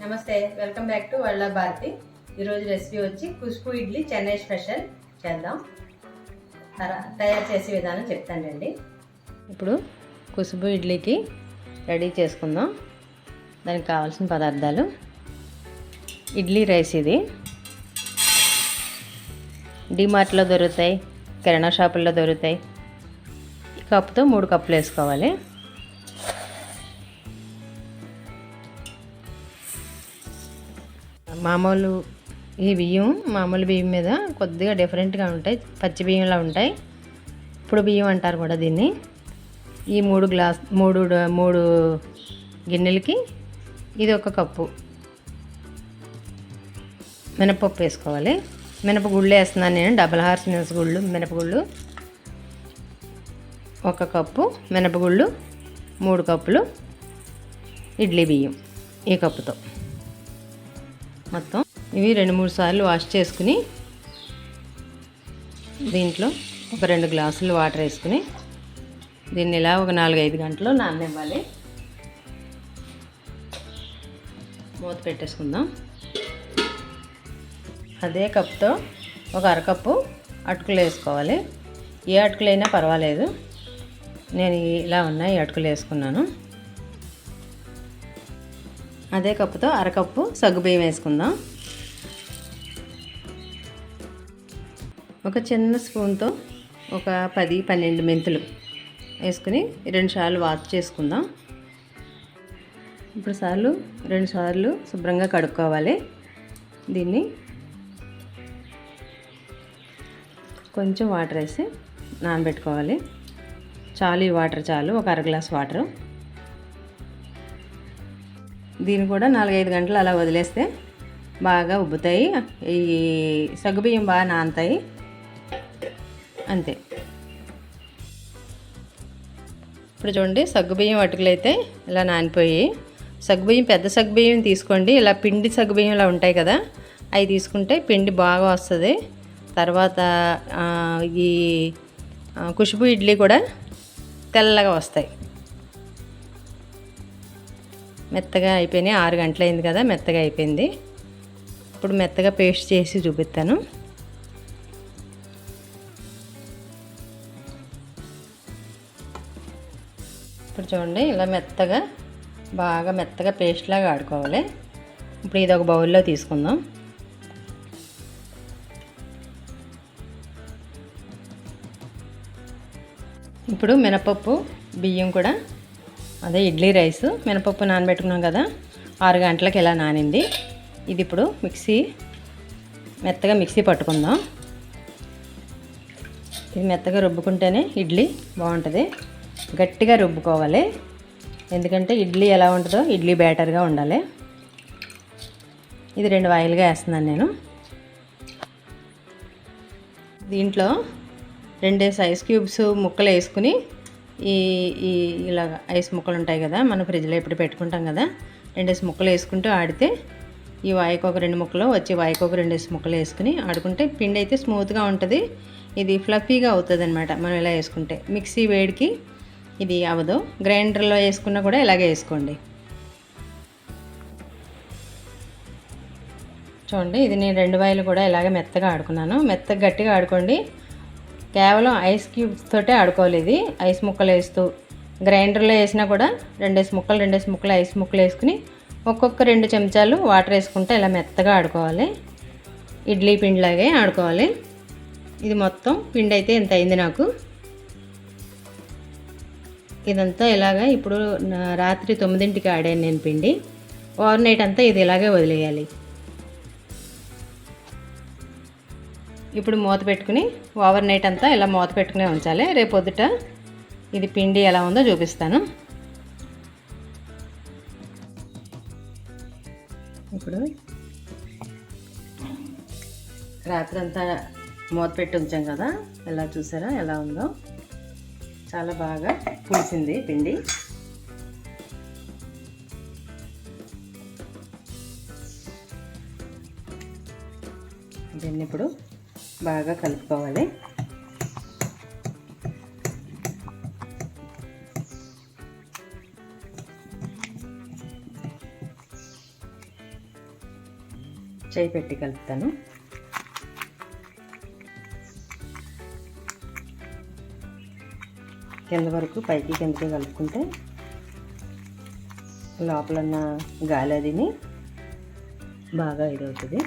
నమస్తే, welcome back to world of Bharati. ఈరోజు recipe వచ్చి ఖుష్బూ ఇడ్లీ చెన్నై స్పెషల్ చేద్దాం. తయారు చేసే విధానం చెప్తానండి. ఇప్పుడు ఖుష్బూ ఇడ్లీకి రెడీ చేసుకుందాం. దానికి కావాల్సిన పదార్థాలు: ఇడ్లీ రైస్, ఇది డిమార్ట్లో దొరుకుతాయి, కిరాణా షాపుల్లో దొరుకుతాయి. కప్పుతో 3 కప్పులు వేసుకోవాలి. మామూలు బియ్యం మీద కొద్దిగా డిఫరెంట్గా ఉంటాయి, పచ్చి బియ్యంలా ఉంటాయి. ఇప్పుడు బియ్యం అంటారు కూడా దీన్ని. ఈ 3 గిన్నెలకి ఇది 1 కప్పు మినపప్పు వేసుకోవాలి. మినపగుళ్ళు వేస్తున్నాను నేను, డబల్ హార్స్ మినపగుళ్ళు 1 కప్పు మినపగుళ్ళు, 3 కప్పులు ఇడ్లీ బియ్యం ఈ కప్పుతో. మొత్తం ఇవి 2-3 సార్లు వాష్ చేసుకుని దీంట్లో ఒక 2 గ్లాసులు వాటర్ వేసుకుని దీన్ని ఇలా ఒక 4-5 గంటలు నాననివ్వాలి. మూత పెట్టేసుకుందాం. అదే కప్తో ఒక 1/2 కప్పు అటుకులు వేసుకోవాలి. ఏ అటుకులైనా పర్వాలేదు, నేను ఇలా ఉన్నాయి అటుకులు వేసుకున్నాను. అదే కప్పుతో 1/2 కప్పు సగ్గుబియ్యం వేసుకుందాం. ఒక చిన్న స్పూన్తో ఒక 10-12 మెంతులు వేసుకుని 2 సార్లు వాష్ చేసుకుందాం. ఇప్పుడు 2 సార్లు శుభ్రంగా కడుక్కోవాలి. దీన్ని కొంచెం వాటర్ వేసి నానబెట్టుకోవాలి. చాలు, ఈ వాటర్ చాలు, ఒక 1/2 గ్లాస్ వాటరు. దీన్ని కూడా 4-5 గంటలు అలా వదిలేస్తే బాగా ఉబ్బుతాయి. ఈ సగ్గుబియ్యం బాగా నానతాయి, అంతే. ఇప్పుడు చూడండి, సగ్గుబియ్యం అటుకులు అయితే ఇలా నానిపోయి. సగ్గుబియ్యం పెద్ద సగ్గుబియ్యం తీసుకోండి. ఇలా పిండి సగ్గుబియ్యంలా ఉంటాయి కదా, అవి తీసుకుంటే పిండి బాగా వస్తుంది. తర్వాత ఈ ఖుష్బూ ఇడ్లీ కూడా తెల్లగా వస్తాయి. మెత్తగా అయిపోయినాయి. 6 గంటలు అయింది కదా, మెత్తగా అయిపోయింది. ఇప్పుడు మెత్తగా పేస్ట్ చేసి చూపిస్తాను. ఇప్పుడు చూడండి, ఇలా బాగా మెత్తగా పేస్ట్ లాగా ఆడుకోవాలి. ఇప్పుడు ఇది ఒక బౌల్లో తీసుకుందాం. ఇప్పుడు మినపప్పు బియ్యం కూడా, అదే ఇడ్లీ రైస్, మినపప్పు నానబెట్టుకున్నాం కదా, 6 గంటలకు ఇలా నానింది. ఇది ఇప్పుడు మెత్తగా మిక్సీ పట్టుకుందాం. ఇది మెత్తగా రుబ్బుకుంటేనే ఇడ్లీ బాగుంటుంది. గట్టిగా రుబ్బుకోవాలి, ఎందుకంటే ఇడ్లీ ఎలా ఉంటుందో ఇడ్లీ బ్యాటర్గా ఉండాలి. ఇది 2 వాయిలుగా వేస్తున్నాను నేను. దీంట్లో 2 ఐస్ క్యూబ్స్ ముక్కలు వేసుకుని, ఇలాగ ఐస్ ముక్కలు ఉంటాయి కదా, మనం ఫ్రిడ్జ్లో ఎప్పుడు పెట్టుకుంటాం కదా, 2 ముక్కలు వేసుకుంటూ ఆడితే ఈ వాయికి ఒక 2 ముక్కలు వచ్చి వాయికి ఒక 2 ముక్కలు వేసుకుని ఆడుకుంటే పిండి అయితే స్మూత్గా ఉంటుంది. ఇది ఫ్లఫీగా అవుతుంది అనమాట మనం ఇలా వేసుకుంటే. మిక్సీ వేడికి ఇది అవ్వదు. గ్రైండర్లో వేసుకున్నా కూడా ఇలాగే వేసుకోండి. చూడండి, ఇది నేను 2 వాయిలు కూడా ఇలాగే మెత్తగా ఆడుకున్నాను. మెత్తగా గట్టిగా ఆడుకోండి. కేవలం ఐస్ క్యూబ్స్ తోటే ఆడుకోవాలి. ఇది ఐస్ ముక్కలు వేస్తూ గ్రైండర్లో వేసినా కూడా 2 ముక్కలు ఐస్ ముక్కలు వేసుకుని ఒక్కొక్క 2 చెంచాలు వాటర్ వేసుకుంటే ఇలా మెత్తగా ఆడుకోవాలి. ఇడ్లీ పిండిలాగే ఆడుకోవాలి. ఇది మొత్తం పిండి అయితే ఇంత అయింది నాకు. ఇదంతా ఇలాగా ఇప్పుడు రాత్రి 9ంటికి ఆడాను నేను పిండి. ఓవర్ నైట్ అంతా ఇది ఇలాగే వదిలేయాలి. ఇప్పుడు మూత పెట్టుకుని ఓవర్ నైట్ అంతా ఇలా మూత పెట్టుకునే ఉంచాలి. రేపు పొద్దుట ఇది పిండి ఎలా ఉందో చూపిస్తాను. ఇప్పుడు రాత్రి అంతా మూత పెట్టి ఉంచాం కదా, ఎలా చూసారా ఎలా ఉందో, చాలా బాగా పులిసింది పిండి. దీన్ని ఇప్పుడు బాగా కలుపుకోవాలి. చేయి పెట్టి కలుపుతాను. కింద వరకు పైకి కిందకి కలుపుకుంటే లోపల ఉన్న గాలి అదిని బాగా ఇదవుతుంది.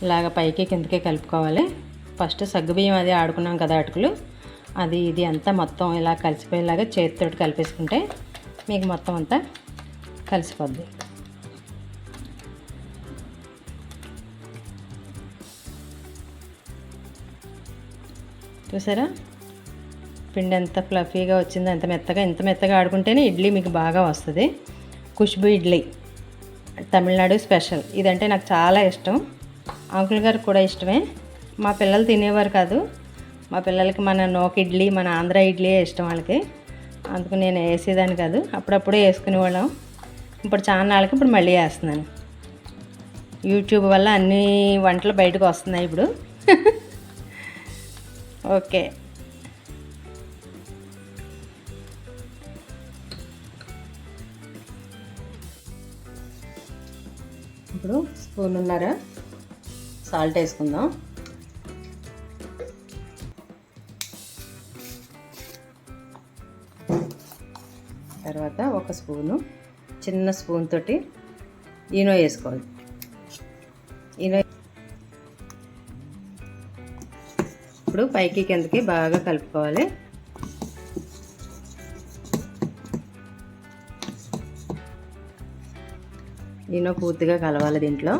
ఇలాగ పైకి కిందకి కలుపుకోవాలి. ఫస్ట్ సగ్గుబియ్యం అది ఆడుకున్నాం కదా అటుకులు, అది ఇది అంతా మొత్తం ఇలా కలిసిపోయేలాగా చేతితోటి కలిపేసుకుంటే మీకు మొత్తం అంతా కలిసిపోద్ది. చూసారా పిండి ఎంత ఫ్లఫీగా వచ్చిందో, ఎంత మెత్తగా ఆడుకుంటేనే ఇడ్లీ మీకు బాగా వస్తుంది. ఖుష్బూ ఇడ్లీ తమిళనాడు స్పెషల్. ఇదంటే నాకు చాలా ఇష్టం, అంకుల్ గారికి కూడా ఇష్టమే. మా పిల్లలు తినేవారు కాదు, మా పిల్లలకి మన నోక ఇడ్లీ, మన ఆంధ్ర ఇడ్లీయే ఇష్టం వాళ్ళకి. అందుకు నేను వేసేదాన్ని కాదు, అప్పుడప్పుడే వేసుకునేవాళ్ళం. ఇప్పుడు చాన్నాళ్ళకి ఇప్పుడు మళ్ళీ వేస్తున్నాను. యూట్యూబ్ వల్ల అన్ని వంటలు బయటకు వస్తున్నాయి ఇప్పుడు. ఓకే, ఇప్పుడు స్పూన్నర సాల్ట్ వేసుకుందాం. తర్వాత ఒక స్పూను, చిన్న స్పూన్ తోటి ఈనో వేసుకోవాలి. ఈనో ఇప్పుడు పైకి కిందకి బాగా కలుపుకోవాలి. ఈనో పూర్తిగా కలవాలి దీంట్లో.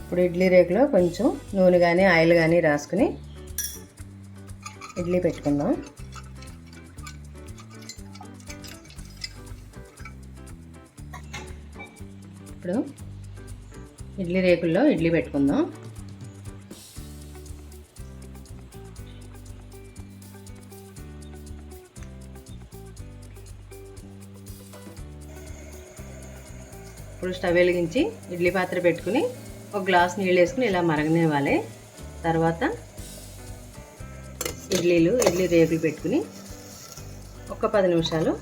ఇప్పుడు ఇడ్లీ రేకులో కొంచెం నూనె కానీ ఆయిల్ కానీ రాసుకుని ఇడ్లీ పెట్టుకుందాం. ఇప్పుడు ఇడ్లీ రేకుల్లో ఇడ్లీ పెట్టుకుందాం. ఇప్పుడు స్టవ్ వెలిగించి ఇడ్లీ పాత్ర పెట్టుకుని ఒక గ్లాస్ నీళ్ళు వేసుకుని ఇలా మరగనివ్వాలి. తర్వాత ఇడ్లీ రేకులు పెట్టుకుని ఒక 10 నిమిషాలు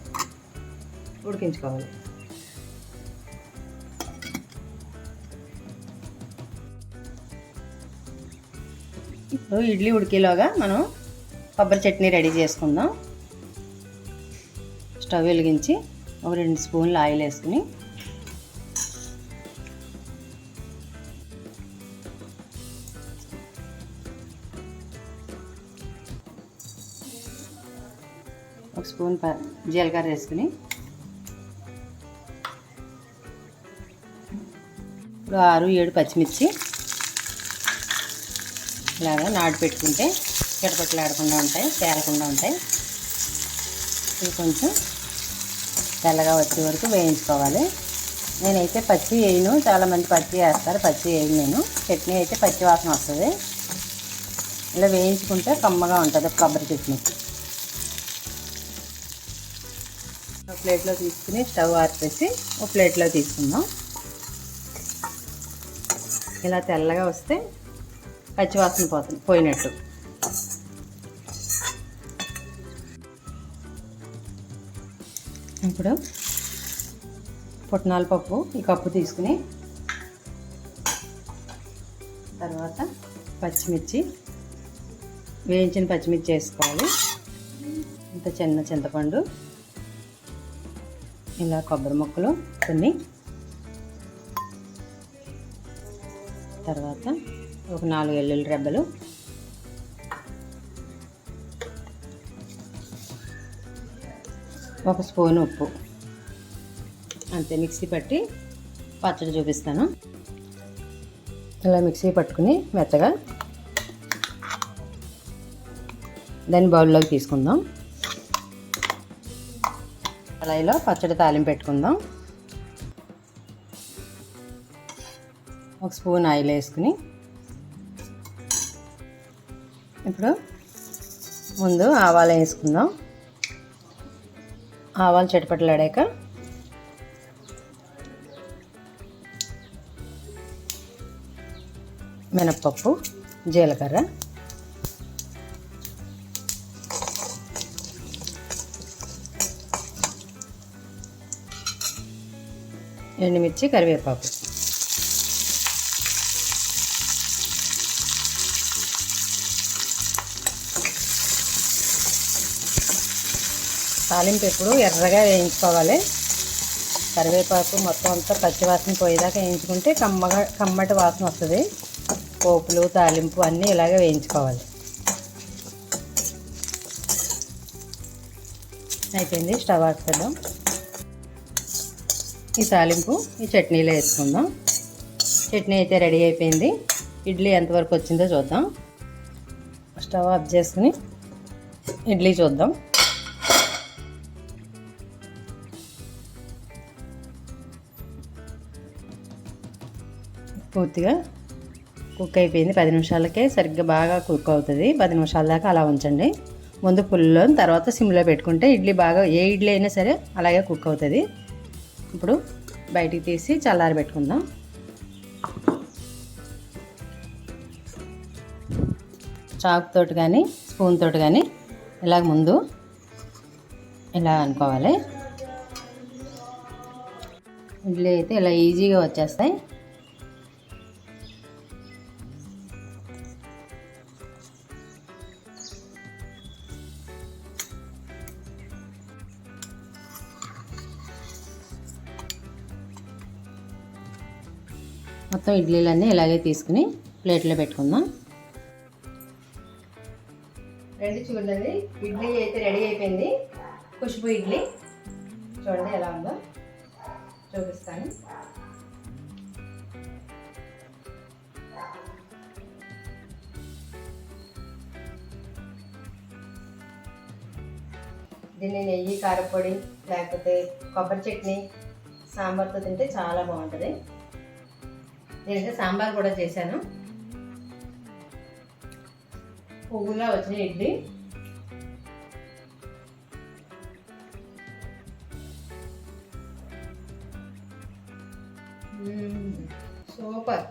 ఉడికించుకోవాలి. ఇప్పుడు ఇడ్లీ ఉడికేలోగా మనం కొబ్బరి చట్నీ రెడీ చేసుకుందాం. స్టవ్ వెలిగించి ఒక 2 స్పూన్లు ఆయిల్ వేసుకుని ఒక స్పూన్ జీలకర్ర వేసుకుని ఇప్పుడు 6-7 పచ్చిమిర్చి ఇలాగా నాటు పెట్టుకుంటే చిటపట్లాడకుండా ఉంటాయి, తేలకుండా ఉంటాయి. ఇది కొంచెం తెల్లగా వచ్చే వరకు వేయించుకోవాలి. నేనైతే పచ్చి వేయను, చాలామంది పచ్చి వేస్తారు, పచ్చి వేయను నేను. చట్నీ అయితే పచ్చి వాసన వస్తుంది. ఇలా వేయించుకుంటే కమ్మగా ఉంటుంది కొబ్బరి చట్నీ. ఒక ప్లేట్లో తీసుకుని స్టవ్ ఆర్పేసి ఒక ప్లేట్లో తీసుకుందాం. ఇలా తెల్లగా వస్తే పచ్చివాసన పోయినట్టు. ఇప్పుడు పుట్నాల పప్పు ఈ కప్పు తీసుకుని తర్వాత పచ్చిమిర్చి, వేయించిన పచ్చిమిర్చి వేసుకోవాలి. ఇంత చిన్న చింతపండు, ఇలా కొబ్బరి ముక్కలు కొన్ని, తర్వాత ఒక 4 వెల్లుల్లి రెబ్బలు, ఒక స్పూన్ ఉప్పు, అంతే. మిక్సీ పట్టి పచ్చడి చూపిస్తాను. ఇలా మిక్సీ పట్టుకుని మెత్తగా దాన్ని బౌల్లోకి తీసుకుందాం. కళాయిలో పచ్చడి తాలింపు పెట్టుకుందాం. ఒక స్పూన్ ఆయిల్ వేసుకుని ఇప్పుడు ముందు ఆవాలు వేసుకుందాం. ఆవాలు చిటపటలాడాక మినప్పప్పు, జీలకర్ర, ఎండుమిర్చి, కరివేపాకు. తాలింపు ఎప్పుడు ఎర్రగా వేయించుకోవాలి. కరివేపాకు మొత్తం అంతా పచ్చివాసన పోయేదాకా వేయించుకుంటే కమ్మటి వాసన వస్తుంది. పోపులు, తాలింపు అన్నీ ఇలాగే వేయించుకోవాలి. అయిపోయింది. స్టవ్ ఆపుకుందాం. ఈ తాలింపు ఈ చట్నీలో వేసుకుందాం. చట్నీ అయితే రెడీ అయిపోయింది. ఇడ్లీ ఎంతవరకు వచ్చిందో చూద్దాం. స్టవ్ ఆఫ్ చేసుకుని ఇడ్లీ చూద్దాం. పూర్తిగా కుక్ అయిపోయింది. 10 నిమిషాలకే సరిగ్గా బాగా కుక్ అవుతుంది. 10 నిమిషాల దాకా అలా ఉంచండి. ముందు ఫుల్లో, తర్వాత సిమ్లో పెట్టుకుంటే ఇడ్లీ బాగా, ఏ ఇడ్లీ అయినా సరే అలాగే కుక్ అవుతుంది. ఇప్పుడు బయటికి తీసి చల్లారి పెట్టుకుందాం. చాక్ తోటి కానీ స్పూన్ తోటి కానీ ఇలాగ ముందు ఇలా అనుకోవాలి. ఇడ్లీ అయితే ఇలా ఈజీగా వచ్చేస్తాయి. మొత్తం ఇడ్లీలన్నీ ఇలాగే తీసుకుని ప్లేట్లో పెట్టుకుందాం. రెండు చూడండి, ఇడ్లీ అయితే రెడీ అయిపోయింది. ఖుష్బూ ఇడ్లీ చూడండి ఎలా ఉందో చూపిస్తాను. దీన్ని నెయ్యి, కారపొడి లేకపోతే కొబ్బరి చట్నీ, సాంబార్తో తింటే చాలా బాగుంటుంది. నేనైతే సాంబార్ కూడా చేశాను. పువ్వులా వచ్చిన ఇడ్లీ. సూపర్.